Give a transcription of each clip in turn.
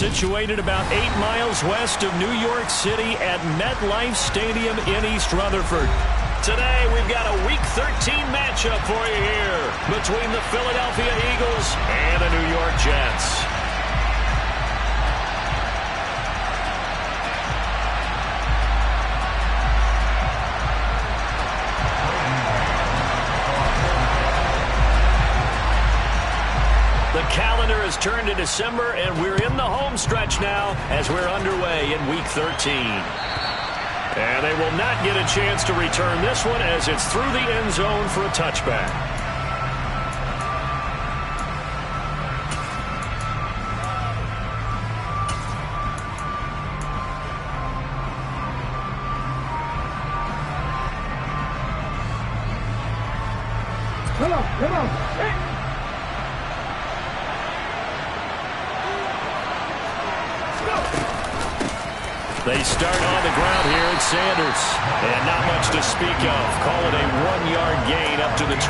situated about 8 miles west of New York City at MetLife Stadium in East Rutherford. Today, we've got a Week 13 matchup for you here between the Philadelphia Eagles and the New York Jets. The calendar has turned to December, and we're in the home stretch now as we're underway in Week 13. And they will not get a chance to return this one as it's through the end zone for a touchback. Come on. Hey. They start on the ground here at Sanders. And not much to speak of. Call it a 1-yard gain up to the 26.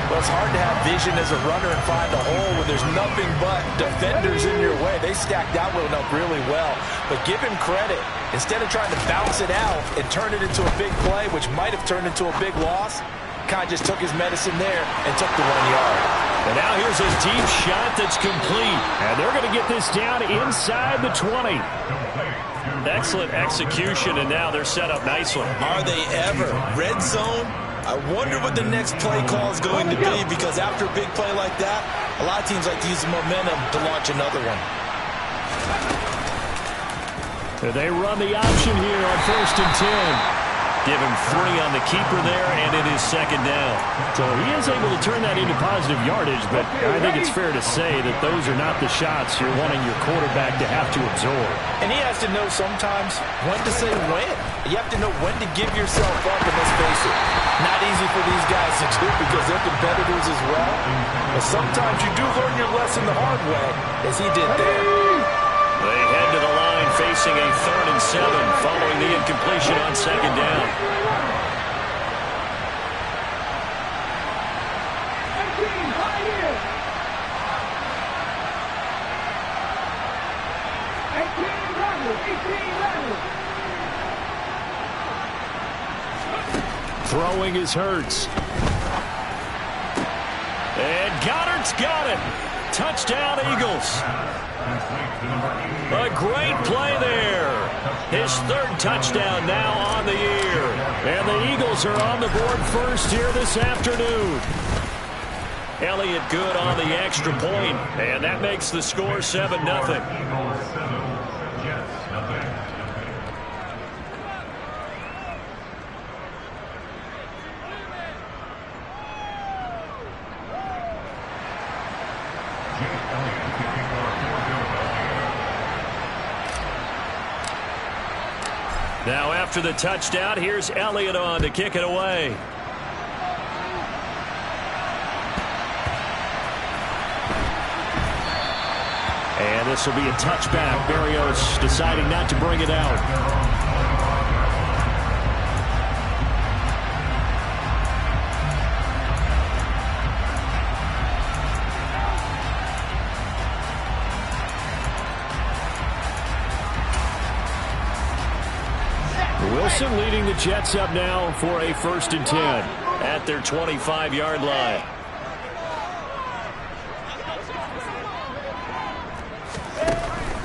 Well, it's hard to have vision as a runner and find a hole when there's nothing but defenders in your way. They stacked that one up really well. But give him credit. Instead of trying to bounce it out and turn it into a big play, which might have turned into a big loss, kind of just took his medicine there and took the 1 yard. And now here's a deep shot that's complete. And they're going to get this down inside the 20. Excellent execution, and now they're set up nicely. Are they ever? Red zone? I wonder what the next play call is going to be, because after a big play like that, a lot of teams like to use the momentum to launch another one. They run the option here on 1st and 10. Give him 3 on the keeper there, and it is 2nd down. So he is able to turn that into positive yardage, but I think it's fair to say that those are not the shots you're wanting your quarterback to have to absorb. And he has to know sometimes when to say when. You have to know when to give yourself up, and let's face it, not easy for these guys to do because they're competitors as well. But sometimes you do learn your lesson the hard way, as he did there. They head to the line facing a 3rd and 7 following the incompletion on 2nd down. Throwing is Hurts. And Goddard's got it. Touchdown, Eagles. A great play there. His 3rd touchdown now on the year. And the Eagles are on the board first here this afternoon. Elliott good on the extra point, and that makes the score 7-0. Now after the touchdown, here's Elliott on to kick it away. And this will be a touchback. Berrios deciding not to bring it out. Wilson leading the Jets up now for a 1st and 10 at their 25-yard line.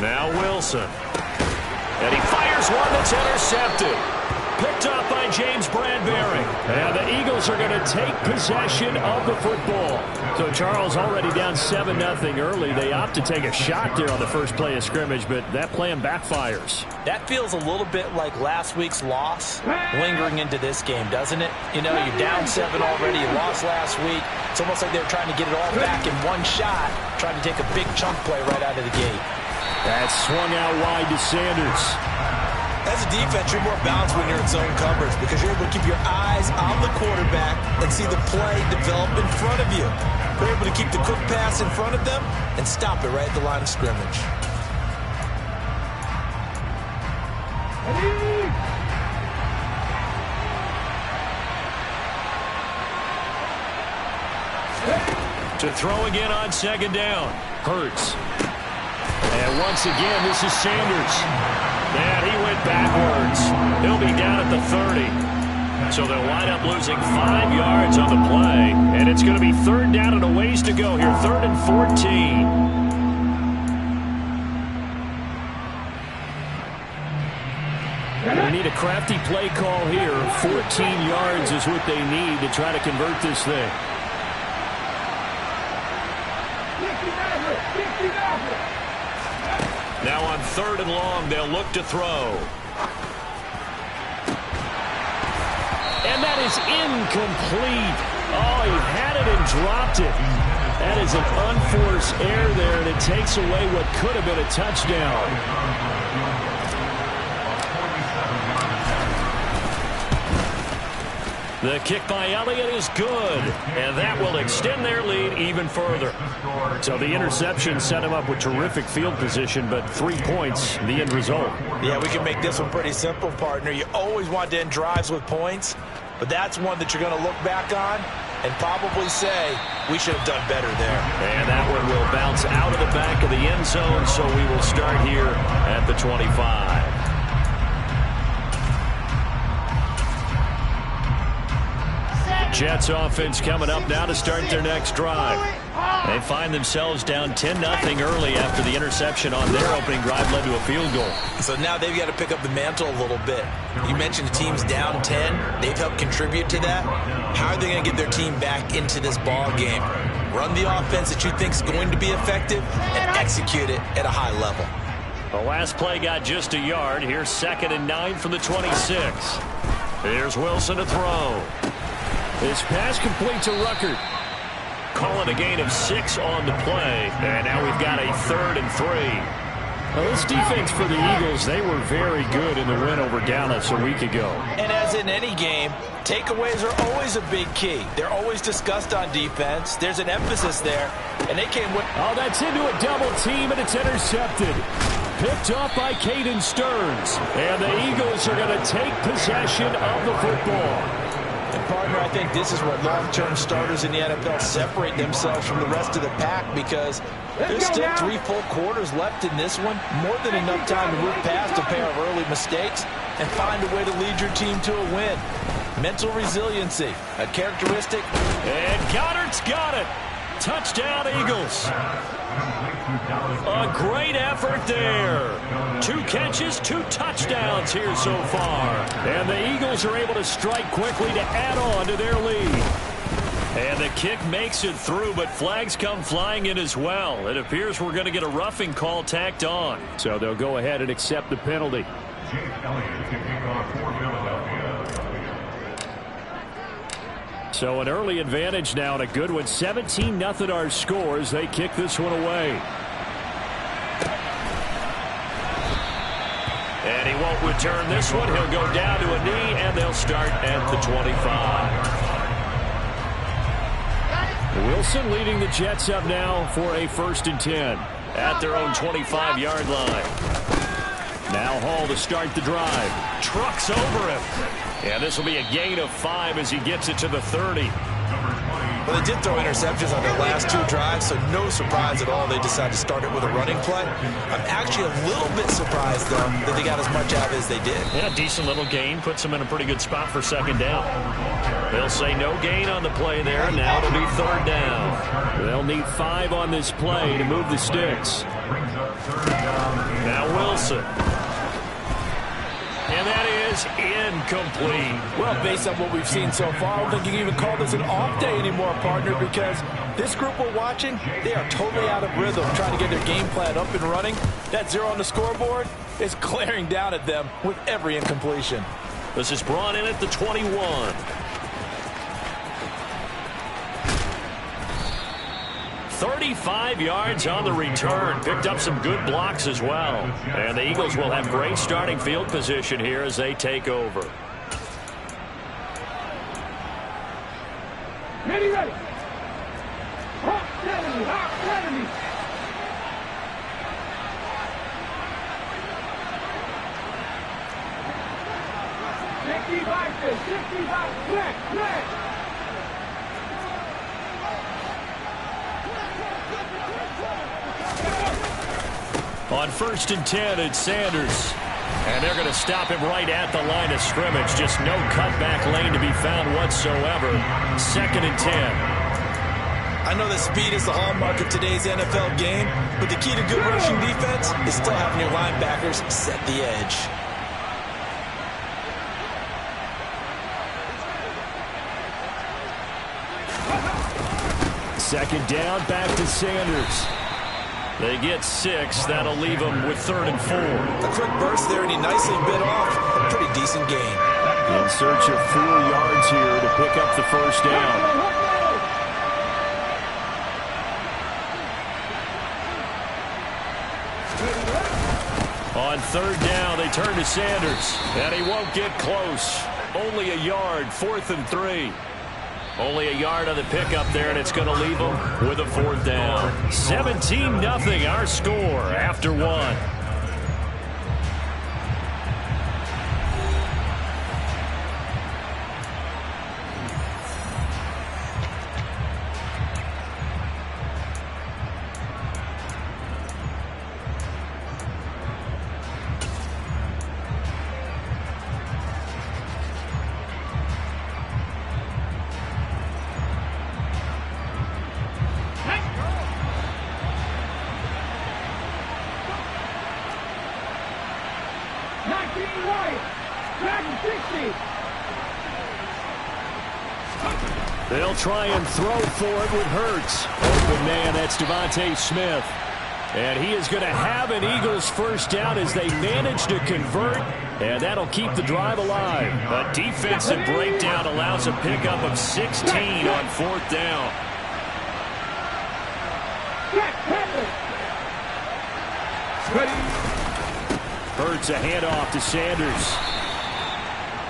Now Wilson. And he fires one that's intercepted. Picked up by James Bradbury. And the Eagles are going to take possession of the football. So Charles already down 7-0 early. They opt to take a shot there on the first play of scrimmage, but that plan backfires. That feels a little bit like last week's loss lingering into this game, doesn't it? You know, you're down 7 already. You lost last week. It's almost like they're trying to get it all back in one shot, trying to take a big chunk play right out of the gate. That swung out wide to Sanders. As a defense, you're more balanced when you're in zone coverage because you're able to keep your eyes on the quarterback and see the play develop in front of you. You're able to keep the quick pass in front of them and stop it right at the line of scrimmage. To throw again on 2nd down. Hurts. once again, this is Sanders. And he went backwards. He'll be down at the 30. So they'll wind up losing 5 yards on the play. And it's going to be third down and a ways to go here. 3rd and 14. They need a crafty play call here. 14 yards is what they need to try to convert this thing. Now on 3rd and long, they'll look to throw. And that is incomplete. Oh, he had it and dropped it. That is an unforced error there, and it takes away what could have been a touchdown. The kick by Elliott is good, and that will extend their lead even further. So the interception set him up with terrific field position, but 3 points, the end result. Yeah, we can make this one pretty simple, partner. You always want to end drives with points, but that's one that you're going to look back on and probably say, we should have done better there. And that one will bounce out of the back of the end zone, so we will start here at the 25. Jets offense coming up now to start their next drive. They find themselves down 10-0 early after the interception on their opening drive led to a field goal. So now they've got to pick up the mantle a little bit. You mentioned the team's down 10. They've helped contribute to that. How are they going to get their team back into this ball game? Run the offense that you think is going to be effective and execute it at a high level. The last play got just a yard. Here's 2nd and 9 from the 26. Here's Wilson to throw. This pass complete to Ruckert. Calling a gain of 6 on the play. And now we've got a 3rd and 3. Well, this defense for the Eagles, they were very good in the win over Dallas a week ago. And as in any game, takeaways are always a big key. They're always discussed on defense. There's an emphasis there. And they came with... Oh, that's into a double team, and it's intercepted. Picked off by Caden Stearns. And the Eagles are going to take possession of the football. And partner, I think this is where long-term starters in the NFL separate themselves from the rest of the pack, because there's still 3 full quarters left in this one. More than enough time to move past a pair of early mistakes and find a way to lead your team to a win. Mental resiliency, a characteristic. And Goddard's got it. Touchdown, Eagles. A great effort there. 2 catches, 2 touchdowns here so far. And the Eagles are able to strike quickly to add on to their lead. And the kick makes it through, but flags come flying in as well. It appears we're going to get a roughing call tacked on. So they'll go ahead and accept the penalty. So an early advantage now and a good one. 17-0 our score as they kick this one away. And he won't return this one. He'll go down to a knee, and they'll start at the 25. Wilson leading the Jets up now for a 1st and 10 at their own 25-yard line. Now Hall to start the drive. Trucks over him. And this will be a gain of 5 as he gets it to the 30. Well, they did throw interceptions on their last 2 drives, so no surprise at all they decided to start it with a running play. I'm actually a little bit surprised, though, that they got as much out as they did. Yeah, decent little gain. Puts them in a pretty good spot for 2nd down. They'll say no gain on the play there. Now it'll be 3rd down. They'll need 5 on this play to move the sticks. Now Wilson. And that is incomplete. Well, based on what we've seen so far, I don't think you can even call this an off day anymore, partner, because this group we're watching, they are totally out of rhythm trying to get their game plan up and running. That 0 on the scoreboard is glaring down at them with every incompletion. This is brought in at the 21. 35 yards on the return. Picked up some good blocks as well. And the Eagles will have great starting field position here as they take over. Ready, ready. Hot 70, hot 70. 65, black, black. On 1st and 10, it's Sanders. And they're going to stop him right at the line of scrimmage. Just no cutback lane to be found whatsoever. 2nd and 10. I know that speed is the hallmark of today's NFL game, but the key to good rushing defense is still having your linebackers set the edge. Second down, back to Sanders. They get 6. That'll leave them with 3rd and 4. A quick burst there, and he nicely bit off a pretty decent gain. In search of 4 yards here to pick up the first down. On 3rd down, they turn to Sanders, and he won't get close. Only a yard, 4th and 3. Only a yard on the pickup there, and it's going to leave them with a 4th down. 17-0 our score after 1. They'll try and throw for it with Hurts. Open man, that's Devontae Smith. And he is going to have an Eagles first down as they manage to convert. And that'll keep the drive alive. A defensive breakdown allows a pickup of 16 on 4th down. Hurts a handoff to Sanders.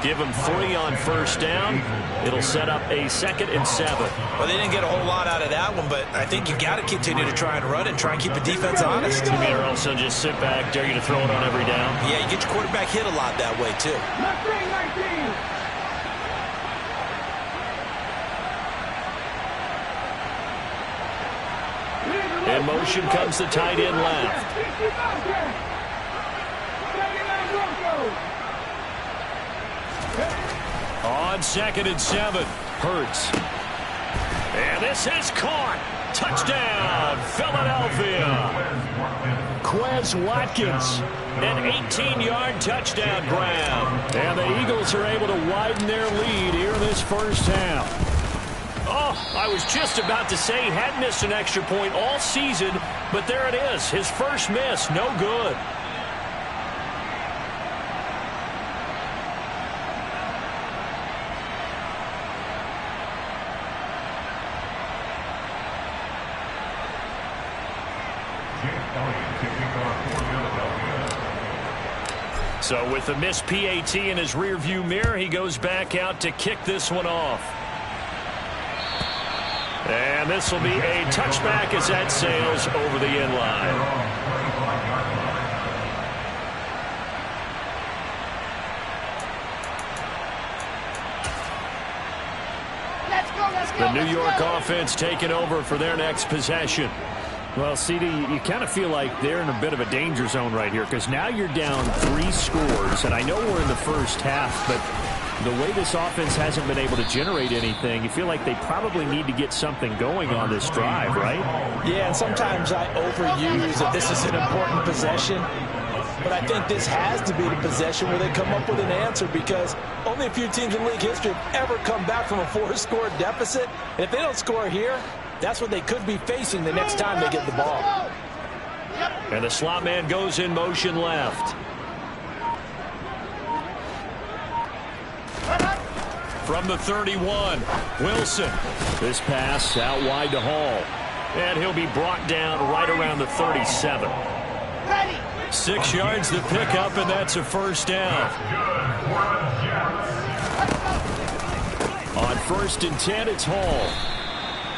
Give him 3 on 1st down. It'll set up a 2nd and 7. Well, they didn't get a whole lot out of that one, but I think you got to continue to try and run and try and keep the defense honest. You mean, or also just sit back, dare you to throw it on every down? Yeah, you get your quarterback hit a lot that way, too. In motion comes the tight end left. On 2nd and 7, Hurts. And this is caught. Touchdown, Philadelphia. Quez Watkins, an 18-yard touchdown grab. And the Eagles are able to widen their lead here in this first half. Oh, I was just about to say he hadn't missed an extra point all season, but there it is. His first miss, no good. So with the missed PAT in his rearview mirror, he goes back out to kick this one off. And this will be a touchback as that sails over the end line. The New York offense taking over for their next possession. Well, CD, you kind of feel like they're in a bit of a danger zone right here because now you're down 3 scores, and I know we're in the first half, but the way this offense hasn't been able to generate anything, you feel like they probably need to get something going on this drive, right? Yeah, and sometimes I overuse that this is an important possession, but I think this has to be the possession where they come up with an answer because only a few teams in league history have ever come back from a 4-score deficit, and if they don't score here, that's what they could be facing the next time they get the ball. And the slot man goes in motion left. From the 31, Wilson. This pass out wide to Hall. And he'll be brought down right around the 37. 6 yards to pick up, and that's a first down. On 1st and 10, it's Hall.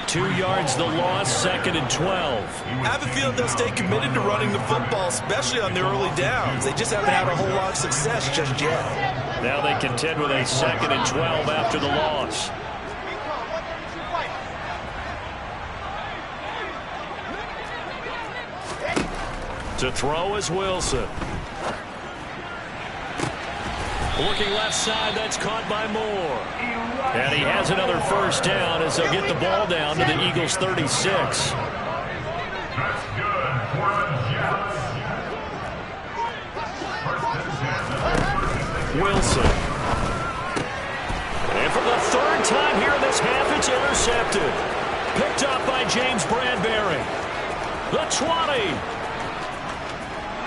2 yards the loss, 2nd and 12. I have a feeling they'll stay committed to running the football, especially on their early downs. They just haven't had a whole lot of success just yet. Now they contend with a 2nd and 12 after the loss. To throw is Wilson. Looking left side, that's caught by Moore. And he has another first down as they'll get the ball down to the Eagles' 36. That's good for the Jets. Wilson. And for the third time here in this half, it's intercepted. Picked up by James Bradbury. The 20.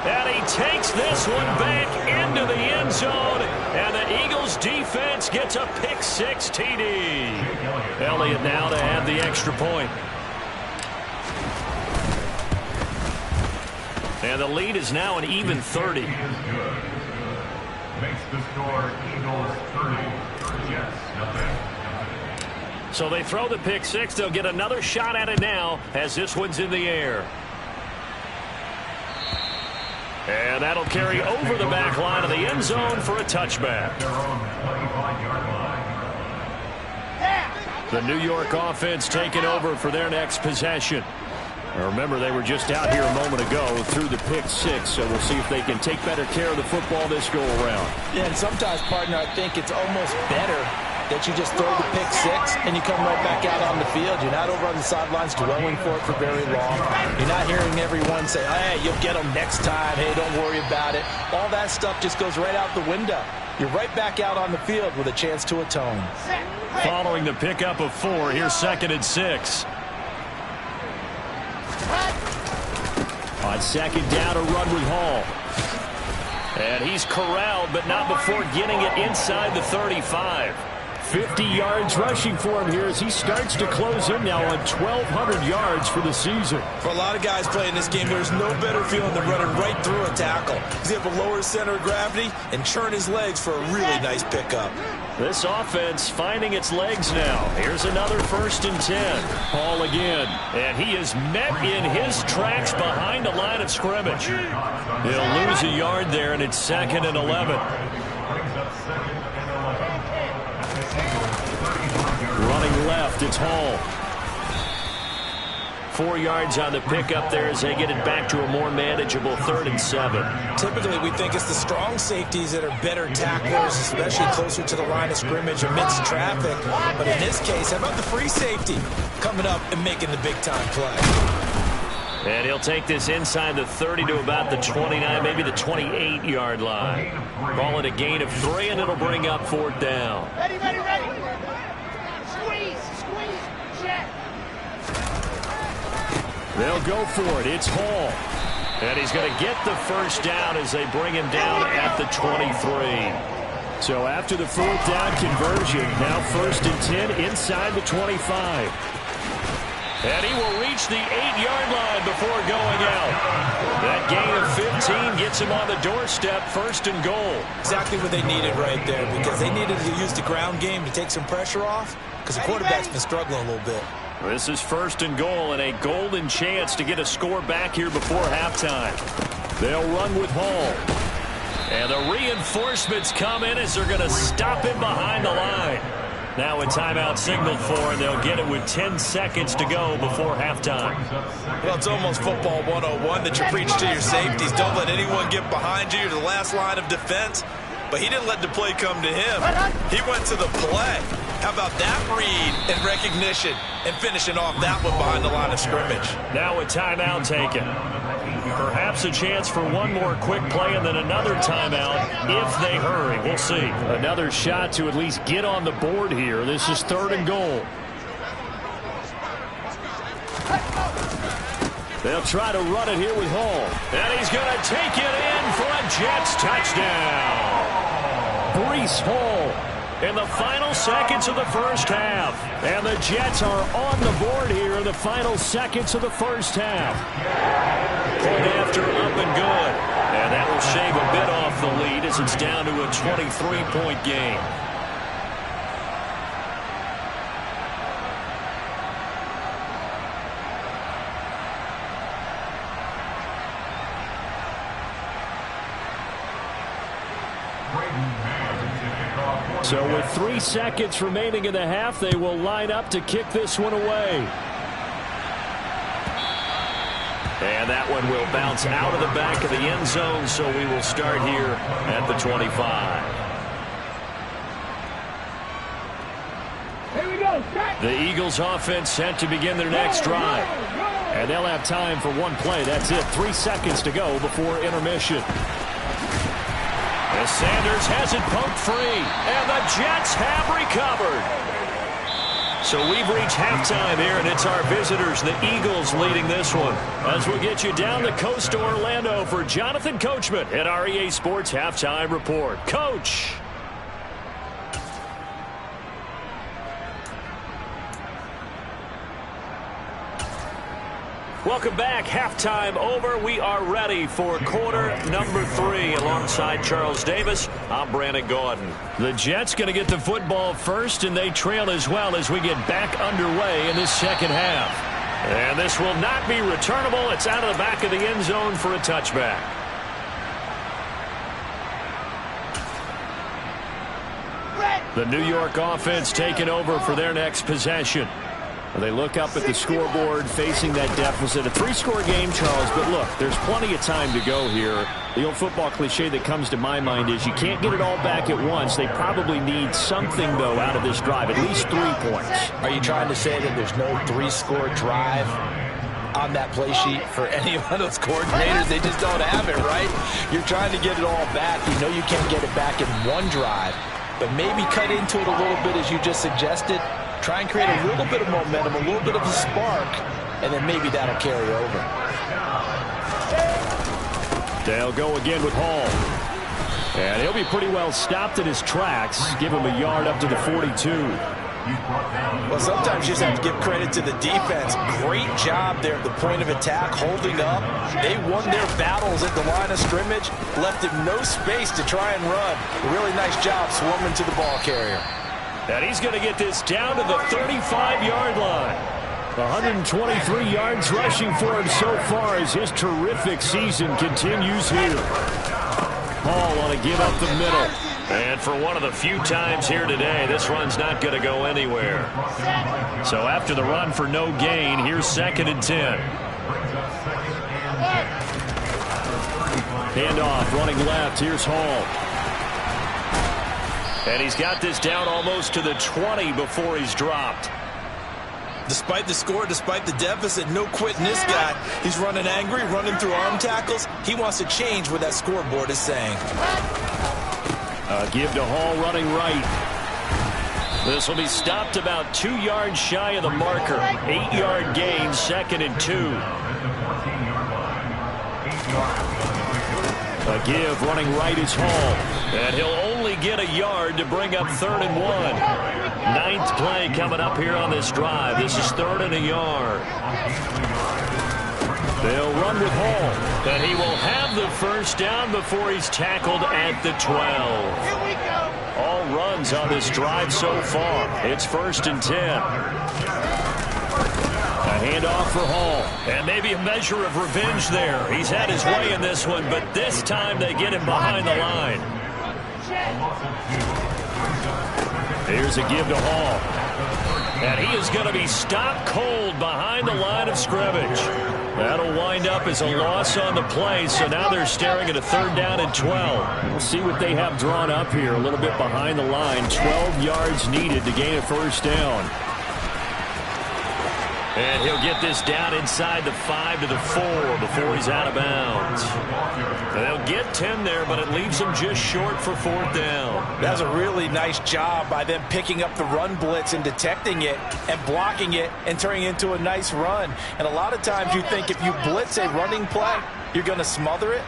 And he takes this one back into the end zone. And the Eagles defense gets a pick-6 TD. Elliott now to have the extra point. And the lead is now an even 30. Makes the score Eagles 30. Jets nothing. So they throw the pick-6. They'll get another shot at it now as this one's in the air. And that'll carry over the back line of the end zone for a touchback. The New York offense taking over for their next possession. Now remember, they were just out here a moment ago through the pick-6, so we'll see if they can take better care of the football this go-around. Yeah, and sometimes, partner, I think it's almost better that you just throw the pick-6 and you come right back out on the field. You're not over on the sidelines dwelling for it for very long. You're not hearing everyone say, hey, you'll get them next time. Hey, don't worry about it. All that stuff just goes right out the window. You're right back out on the field with a chance to atone. Following the pickup of 4, here's 2nd and 6. On 2nd down, a run with Hall. And he's corralled, but not before getting it inside the 35. 50 yards rushing for him here as he starts to close in now on 1,200 yards for the season. For a lot of guys playing this game, there's no better feeling than running right through a tackle. He's able to lower his center of gravity and churn his legs for a really nice pickup. This offense finding its legs now. Here's another 1st and 10. Hall again. And he is met in his tracks behind the line of scrimmage. He'll lose a yard there, and it's 2nd and 11. Running left, it's Hall. 4 yards on the pickup there as they get it back to a more manageable 3rd and 7. Typically, we think it's the strong safeties that are better tacklers, especially closer to the line of scrimmage amidst traffic. But in this case, how about the free safety coming up and making the big-time play? And he'll take this inside the 30 to about the 29, maybe the 28-yard line. Call it a gain of 3, and it'll bring up 4th down. Ready, ready, ready. Squeeze, check. They'll go for it. It's Hall. And he's going to get the first down as they bring him down at the 23. So after the 4th down conversion, now 1st and 10 inside the 25. And he will reach the 8-yard line before going out. That gain of 15 gets him on the doorstep, 1st and goal. Exactly what they needed right there, because they needed to use the ground game to take some pressure off, because the quarterback's been struggling a little bit. This is 1st and goal, and a golden chance to get a score back here before halftime. They'll run with Hall. And the reinforcements come in as they're going to stop him behind the line. Now a timeout signaled for, and they'll get it with 10 seconds to go before halftime. Well, it's almost football 101 that you preach to your safeties. Don't let anyone get behind you. You're the last line of defense. But he didn't let the play come to him. He went to the play. How about that read and recognition and finishing off that one behind the line of scrimmage? Now a timeout taken. Perhaps a chance for one more quick play and then another timeout if they hurry. We'll see. Another shot to at least get on the board here. This is 3rd and goal. They'll try to run it here with Hall. And he's going to take it in for a Jets touchdown. Breece Hall in the final seconds of the first half. And the Jets are on the board here in the final seconds of the first half. Point after, up and good. And that will shave a bit off the lead as it's down to a 23-point game. So with 3 seconds remaining in the half, they will line up to kick this one away. And that one will bounce out of the back of the end zone, so we will start here at the 25. Here we go. The Eagles offense set to begin their next drive. And they'll have time for one play. That's it. 3 seconds to go before intermission. As Sanders has it poked free. And the Jets have recovered. So we've reached halftime here, and it's our visitors, the Eagles, leading this one. As we'll get you down the coast to Orlando for Jonathan Coachman at our EA Sports Halftime Report. Coach. Welcome back. Halftime over. We are ready for quarter number 3. Alongside Charles Davis, I'm Brandon Gaudin. The Jets going to get the football first, and they trail as well as we get back underway in this second half. And this will not be returnable. It's out of the back of the end zone for a touchback. The New York offense taking over for their next possession. They look up at the scoreboard, facing that deficit. A 3-score game, Charles, but look, there's plenty of time to go here. The old football cliche that comes to my mind is you can't get it all back at once. They probably need something, though, out of this drive, at least 3 points. Are you trying to say that there's no 3-score drive on that play sheet for any of those coordinators? They just don't have it, right? You're trying to get it all back. You know you can't get it back in one drive, but maybe cut into it a little bit, as you just suggested. Try and create a little bit of momentum, a little bit of a spark, and then maybe that'll carry over. They'll go again with Hall. And he'll be pretty well stopped in his tracks. Give him a yard up to the 42. Well, sometimes you just have to give credit to the defense. Great job there at the point of attack, holding up. They won their battles at the line of scrimmage, left him no space to try and run. A really nice job swarming to the ball carrier. And he's going to get this down to the 35-yard line. 123 yards rushing for him so far as his terrific season continues here. Hall on a give up the middle. And for one of the few times here today, this run's not going to go anywhere. So after the run for no gain, here's 2nd and 10. Handoff, running left. Here's Hall. And he's got this down almost to the 20 before he's dropped. Despite the score, despite the deficit, no quitting this guy. He's running angry, running through arm tackles. He wants to change what that scoreboard is saying. Give to Hall running right. This will be stopped about 2 yards shy of the marker. 8-yard gain, 2nd and 2. A give running right is Hall. And he'll only get a yard to bring up 3rd and 1. 9th play coming up here on this drive. This is 3rd and a yard. They'll run with Hall. And he will have the first down before he's tackled at the 12. Here we go. All runs on this drive so far. It's 1st and 10. A handoff for Hall. And maybe a measure of revenge there. He's had his way in this one, but this time they get him behind the line. Here's a give to Hall. And he is going to be stopped cold behind the line of scrimmage. That'll wind up as a loss on the play, so now they're staring at a 3rd down and 12. We'll see what they have drawn up here, a little bit behind the line. 12 yards needed to gain a 1st down. And he'll get this down inside the 5 to the 4 before he's out of bounds. They'll get 10 there, but it leaves them just short for 4th down. That's a really nice job by them picking up the run blitz and detecting it and blocking it and turning it into a nice run. And a lot of times you think if you blitz a running play, you're going to smother it.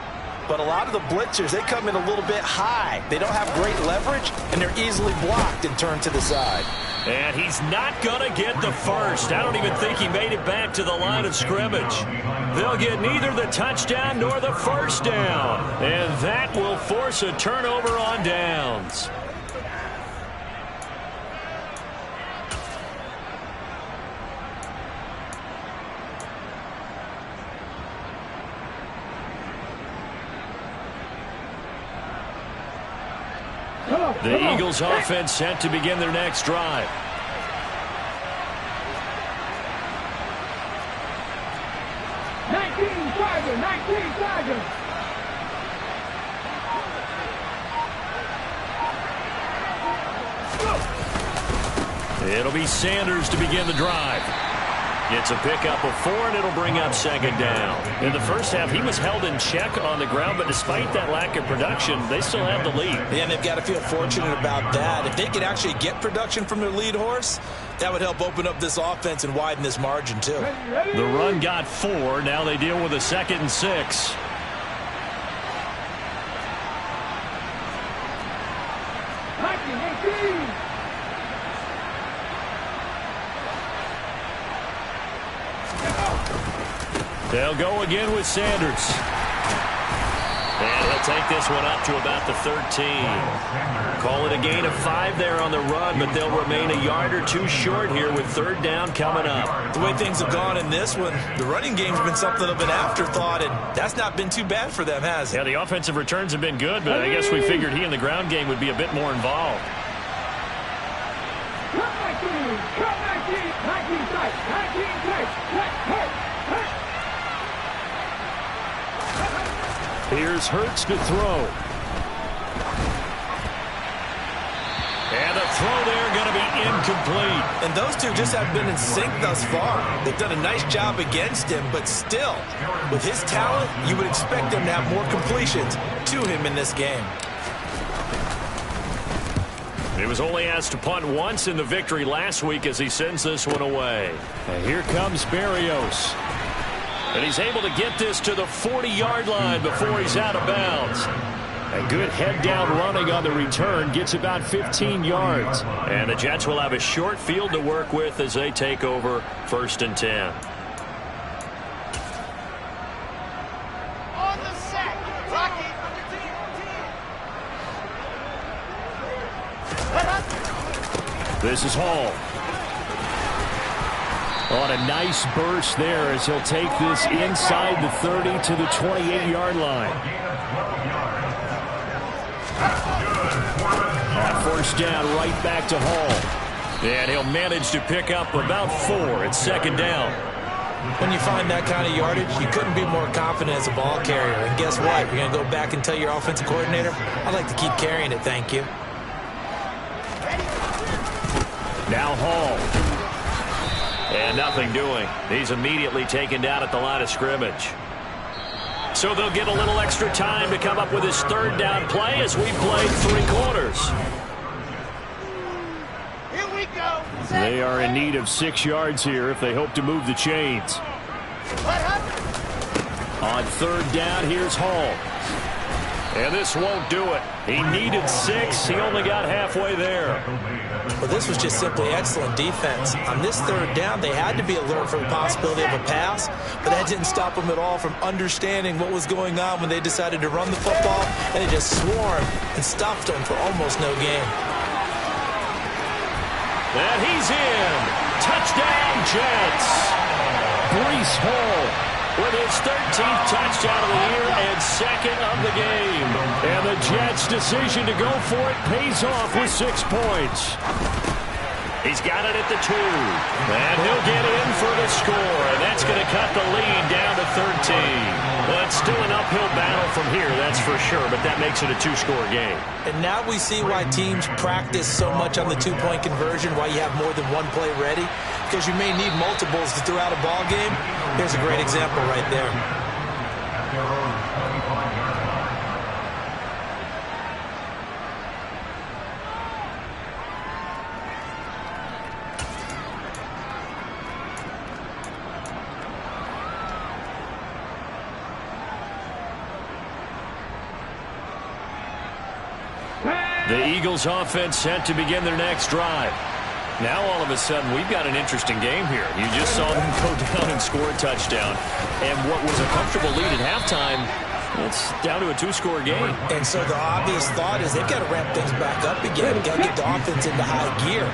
But a lot of the blitzers, they come in a little bit high. They don't have great leverage, and they're easily blocked and turned to the side. And he's not going to get the first. I don't even think he made it back to the line of scrimmage. They'll get neither the touchdown nor the 1st down. And that will force a turnover on downs. The Eagles offense set to begin their next drive. It'll be Sanders to begin the drive. It's a pickup of 4, and it'll bring up second down. In the first half, he was held in check on the ground, but despite that lack of production, they still have the lead. Yeah, and they've got to feel fortunate about that. If they could actually get production from their lead horse, that would help open up this offense and widen this margin, too. The run got 4. Now they deal with a 2nd and 6. They'll go again with Sanders. And he'll take this one up to about the 13. Call it a gain of 5 there on the run, but they'll remain a yard or 2 short here with 3rd down coming up. The way things have gone in this one, the running game's been something of an afterthought, and that's not been too bad for them, has it? Yeah, the offensive returns have been good, but I guess we figured he in the ground game would be a bit more involved. Here's Hurts to throw. And the throw there going to be incomplete. And those two just have been in sync thus far. They've done a nice job against him, but still, with his talent, you would expect them to have more completions to him in this game. He was only asked to punt once in the victory last week as he sends this one away. And here comes Berrios. And he's able to get this to the 40-yard line before he's out of bounds. A good head-down running on the return gets about 15 yards. And the Jets will have a short field to work with as they take over 1st and 10. On the set. Rocky. This is Hall. On a nice burst there as he'll take this inside the 30 to the 28-yard line. On 1st down, right back to Hall. And he'll manage to pick up about 4. It's 2nd down. When you find that kind of yardage, you couldn't be more confident as a ball carrier. And guess what? You're going to go back and tell your offensive coordinator, I'd like to keep carrying it, thank you. Now Hall. And nothing doing. He's immediately taken down at the line of scrimmage. So they'll get a little extra time to come up with his 3rd down play as we played 3 quarters. Here we go. They are in need of 6 yards here if they hope to move the chains. On 3rd down, here's Hall. And this won't do it. He needed 6. He only got halfway there. Well, this was just simply excellent defense. On this 3rd down, they had to be alert for the possibility of a pass, but that didn't stop them at all from understanding what was going on when they decided to run the football, and they just swarmed and stuffed them for almost no gain. And he's in. Touchdown, Jets. Breece Hall with his 13th touchdown of the year and 2nd of the game. And the Jets' decision to go for it pays off with 6 points. He's got it at the 2. And he'll get in for the score. And that's going to cut the lead down to 13. Well, it's still an uphill battle from here, that's for sure. But that makes it a 2-score game. And now we see why teams practice so much on the 2-point conversion, why you have more than one play ready. Because you may need multiples to throw out a ball game. Here's a great example right there. The Eagles offense set to begin their next drive. Now all of a sudden we've got an interesting game here. You just saw them go down and score a touchdown. And what was a comfortable lead at halftime, it's down to a 2-score game. And so the obvious thought is they've got to ramp things back up again. Got to get the offense into high gear.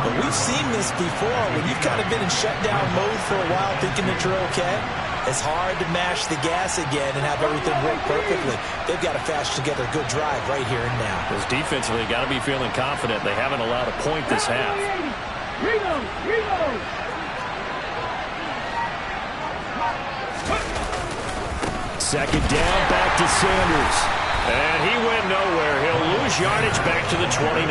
But we've seen this before when you've kind of been in shutdown mode for a while thinking that you're okay. It's hard to mash the gas again and have everything work perfectly. They've got to fast together a good drive right here and now. Because defensively, got to be feeling confident. They haven't allowed a point this half. Second down, back to Sanders. And he went nowhere. He'll lose yardage back to the 29.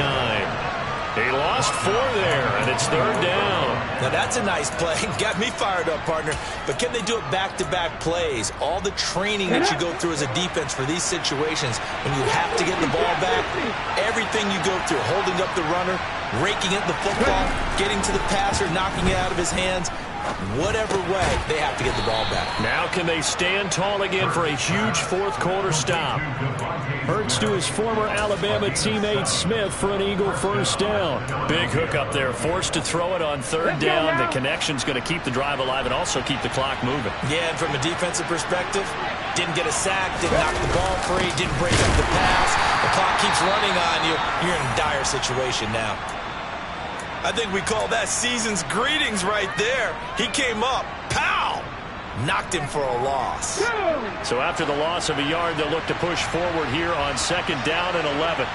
He lost 4 there, and it's 3rd down. Now, that's a nice play. Got me fired up, partner. But can they do it back-to-back plays? All the training that you go through as a defense for these situations, when you have to get the ball back, everything you go through, holding up the runner, raking at the football, getting to the passer, knocking it out of his hands, whatever way, they have to get the ball back. Now can they stand tall again for a huge 4th quarter stop? Hurts to his former Alabama teammate Smith for an Eagle 1st down. Big hook up there, forced to throw it on 3rd down. The connection's going to keep the drive alive and also keep the clock moving. Yeah, and from a defensive perspective, didn't get a sack, didn't knock the ball free, didn't break up the pass. The clock keeps running on you. You're in a dire situation now. I think we call that season's greetings right there. He came up, pow! Knocked him for a loss. So after the loss of a yard, they'll look to push forward here on 2nd down and 11.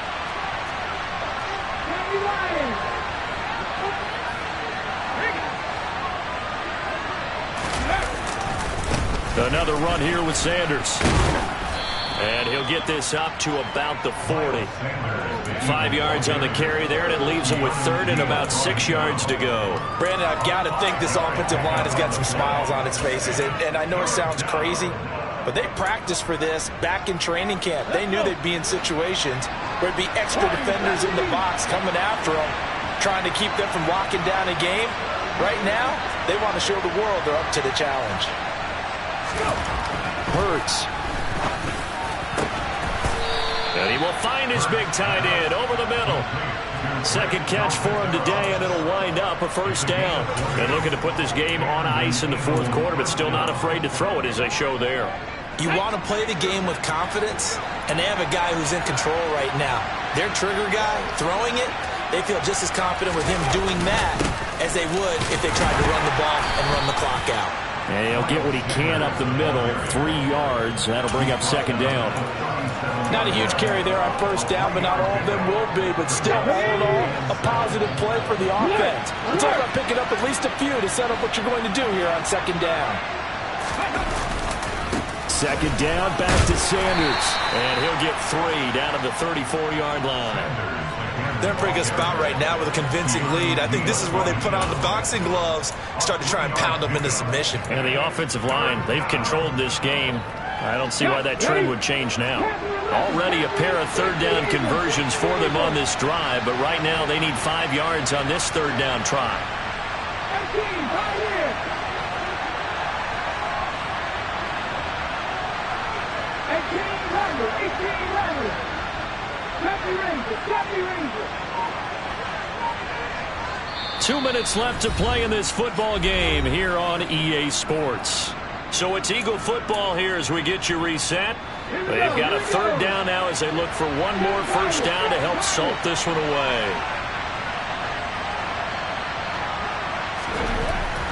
Another run here with Sanders. And he'll get this up to about the 40. 5 yards on the carry there, and it leaves him with 3rd and about 6 yards to go. Brandon, I've got to think this offensive line has got some smiles on its faces. And I know it sounds crazy, but they practiced for this back in training camp. They knew they'd be in situations where there'd be extra defenders in the box coming after them, trying to keep them from locking down a game. Right now, they want to show the world they're up to the challenge. Hurts. And he will find his big tight end over the middle. 2nd catch for him today, and it'll wind up a 1st down. And looking to put this game on ice in the 4th quarter, but still not afraid to throw it as they show there. You want to play the game with confidence, and they have a guy who's in control right now. Their trigger guy, throwing it, they feel just as confident with him doing that as they would if they tried to run the ball and run the clock out. And he'll get what he can up the middle, 3 yards. That'll bring up 2nd down. Not a huge carry there on 1st down, but not all of them will be. But still, all in all, a positive play for the offense. It's all about picking up at least a few to set up what you're going to do here on 2nd down. 2nd down, back to Sanders. And he'll get 3 down to the 34-yard line. They're in a pretty good spot right now with a convincing lead. I think this is where they put on the boxing gloves, start to try and pound them into submission. And the offensive line, they've controlled this game. I don't see why that trend would change now. Already a pair of 3rd down conversions for them on this drive, but right now they need 5 yards on this 3rd down try. 2 minutes left to play in this football game here on EA Sports. So it's Eagle football here as we get you reset. They've got a 3rd down now as they look for one more 1st down to help salt this one away.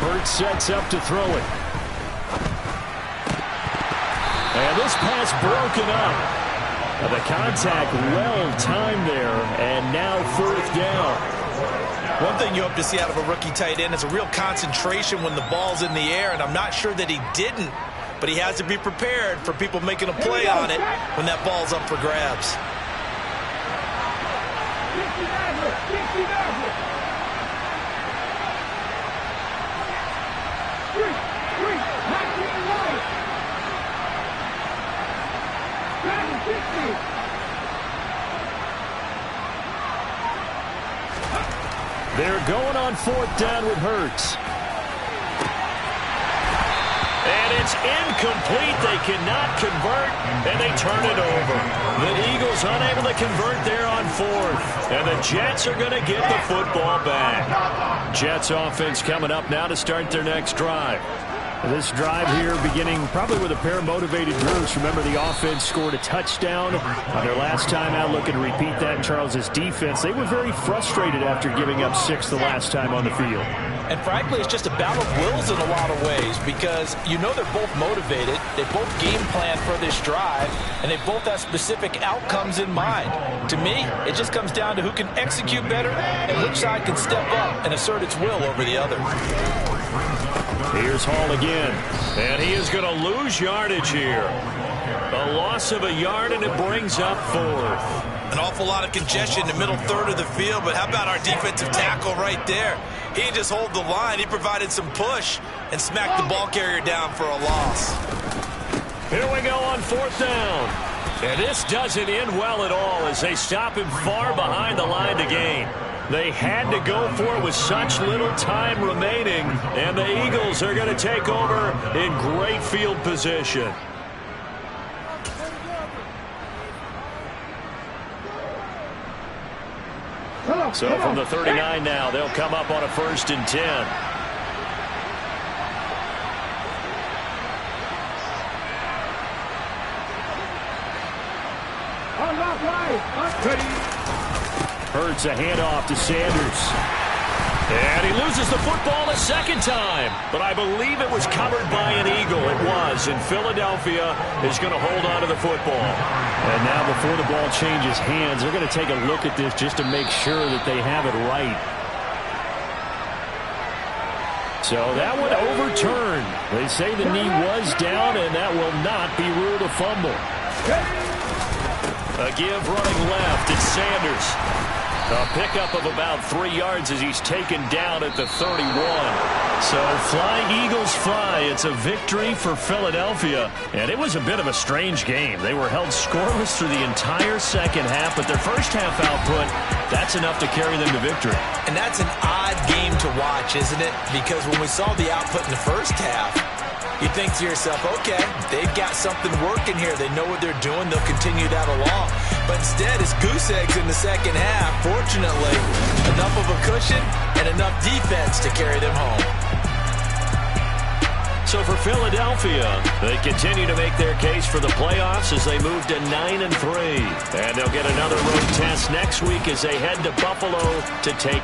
Hurts sets up to throw it. And this pass broken up. The contact well timed there, and now 4th down. One thing you hope to see out of a rookie tight end is a real concentration when the ball's in the air, and I'm not sure that he didn't, but he has to be prepared for people making a play on it when that ball's up for grabs. They're going on 4th down with Hurts. And it's incomplete. They cannot convert, and they turn it over. The Eagles unable to convert there on 4th. And the Jets are going to get the football back. Jets offense coming up now to start their next drive. This drive here beginning probably with a pair of motivated groups. Remember, the offense scored a touchdown on their last time out. Looking to repeat that in Charles's defense. They were very frustrated after giving up 6 the last time on the field. And frankly, it's just a battle of wills in a lot of ways because you know they're both motivated. They both game plan for this drive, and they both have specific outcomes in mind. To me, it just comes down to who can execute better and which side can step up and assert its will over the other. Here's Hall again, and he is going to lose yardage here. A loss of a yard, and it brings up 4th. An awful lot of congestion in the middle third of the field, but how about our defensive tackle right there? He didn't just hold the line. He provided some push and smacked the ball carrier down for a loss. Here we go on 4th down. And this doesn't end well at all as they stop him far behind the line to gain. They had to go for it with such little time remaining, and the Eagles are going to take over in great field position. So from the 39 now, they'll come up on a 1st and 10. Hurts a handoff to Sanders. And he loses the football a second time. But I believe it was covered by an Eagle. It was. And Philadelphia is going to hold on to the football. And now before the ball changes hands, they're going to take a look at this just to make sure that they have it right. So that one overturned. They say the knee was down, and that will not be ruled a fumble. A give running left. It's Sanders. A pickup of about 3 yards as he's taken down at the 31. So fly, Eagles, fly. It's a victory for Philadelphia. And it was a bit of a strange game. They were held scoreless through the entire second half, but their first half output, that's enough to carry them to victory. And that's an odd game to watch, isn't it? Because when we saw the output in the first half, you think to yourself, okay, they've got something working here. They know what they're doing. They'll continue that along. But instead, it's goose eggs in the second half. Fortunately, enough of a cushion and enough defense to carry them home. So for Philadelphia, they continue to make their case for the playoffs as they move to 9-3. And they'll get another road test next week as they head to Buffalo to take